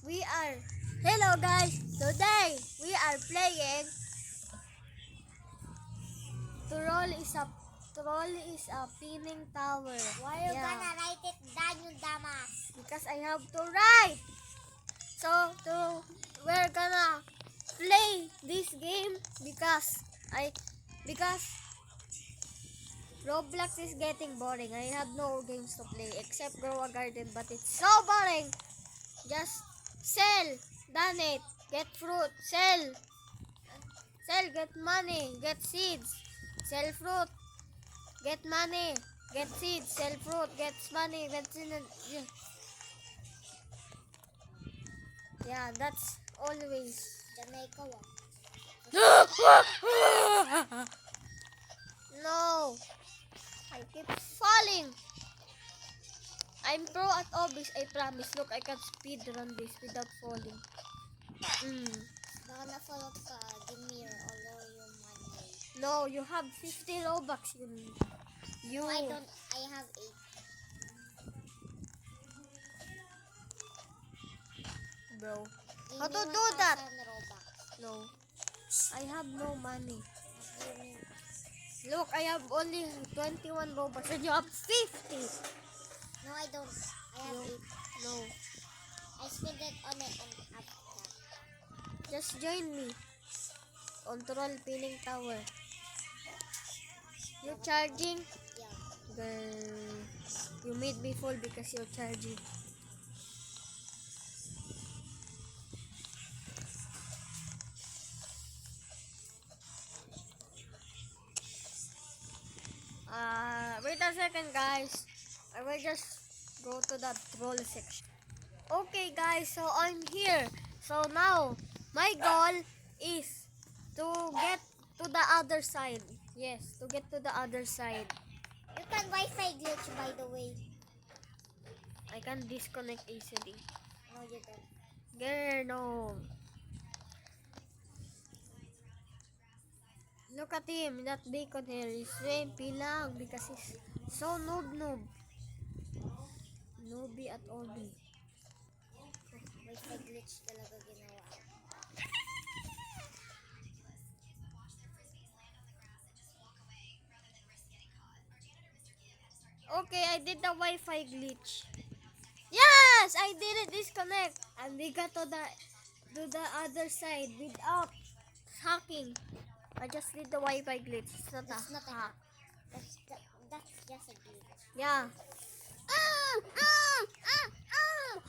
Hello guys, today we are playing Troll is a pinning tower. Why you gonna write it down, you dumbass? Because I have to write. So we're gonna play this game because Roblox is getting boring. I have no games to play except Grow a Garden, but it's so boring. Just sell, donate, get fruit, sell, get money, get seeds, sell fruit, get money, get seeds, sell fruit, get money, get seeds. Yeah, that's always. Jamaica one. No, I keep falling. I'm pro at obis, I promise. Look, I can speed run this without falling. Baka na-follow ka, give me your all your money. No, you have 50 Robux. You. No, I don't, I have 8. Bro. Give How me to do that? 1,000 Robux. No. I have no money. Give me. Look, I have only 21 Robux and you have 50. No, I don't. I have 8. No. I spent it on it and after. Just join me. Control pinning tower. You charging? Yeah. Girl, you made me fall because you're charging. Wait a second, guys. I will just go to the troll section. Okay, guys, so I'm here. So now, my goal is to get to the other side. Yes, to get to the other side. You can Wi-Fi glitch, by the way. I can disconnect easily. No, you don't. Girl, no. Look at him, that bacon here is wimpy lang because he's so noob. Nooby at Obi. Wi-Fi glitch talaga ginawa. Okay, I did the Wi-Fi glitch. Yes, I did it disconnect. And we got to the other side without hacking. I just did the Wi-Fi glitch. It's not That's a not a hack. hack. That's just a glitch. Yeah.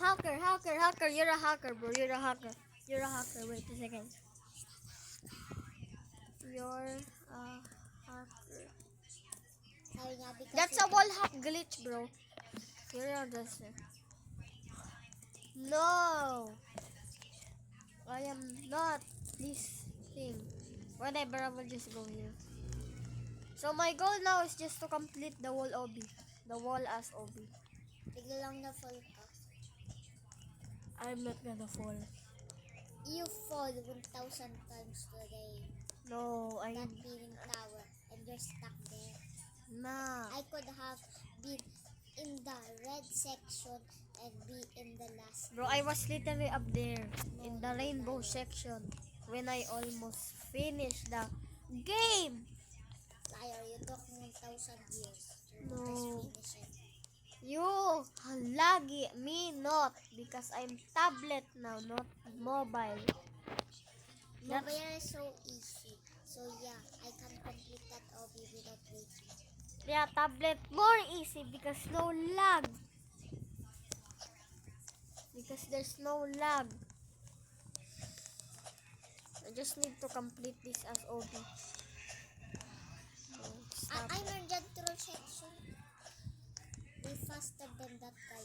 Hacker. You're a hacker, bro. You're a hacker. Wait a second. You're a hacker. Sabi niya, because That's a wall hack glitch, bro. You're a just. No. I am not this thing. Whatever, I will just go here. So my goal now is just to complete the wall OB. The wall as OB. bigla lang na-fall ka. I'm not gonna fall. You fall 1,000 times today. No, That pinning tower, and you're stuck there. Nah. I could have been in the red section and be in the last. Bro, I was literally up there in the rainbow section when I almost finished the game. Liar, you took 1,000 years to No. just finish it. You lagi, me not, because I'm tablet now, not mobile. Mobile is so easy. So yeah, I can complete that OB without waiting. Yeah, tablet more easy because no lag. Because there's no lag. I just need to complete this as OB. So, stop. I'm in the troll section. Be faster than that guy,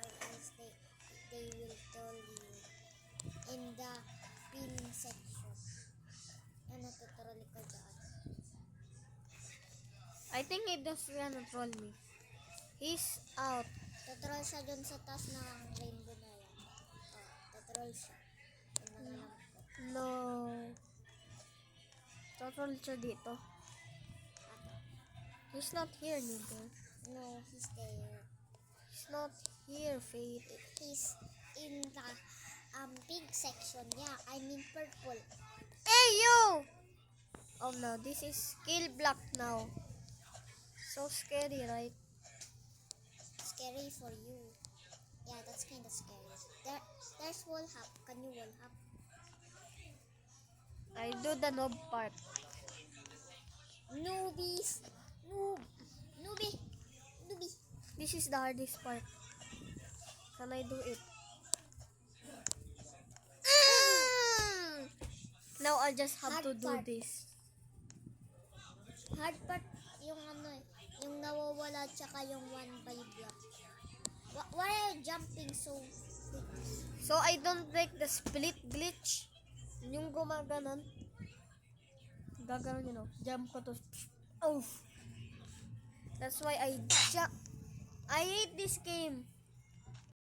or else they will troll you in the pinning section. Ano, tutroll ka dyan. I think he does gonna troll me. He's out. Tutroll siya dun sa taas ng rainbow na yan. Tutroll siya. Yung nagalang ko. No. Troll siya dito. He's not here, nigga. No, he's there. He's not here, Faith. He's in the section. Yeah, I mean purple. Hey, you! Oh no, this is skill block now. So scary, right? Scary for you. Yeah, that's kind of scary. There's wall hop. Can you wall hop? I do the noob part. Newbies. Noob. Newbie. Newbie. This is the hardest part. Can I do it? Now I'll just have Hard to do part. this. Hard part yung ano eh, yung nawawala tsaka yung one by block. Why are you jumping so quick? So I don't take the split glitch. Yung gumaganon. Gaganon yun, oh. Jump ko to. Oh. That's why I hate this game.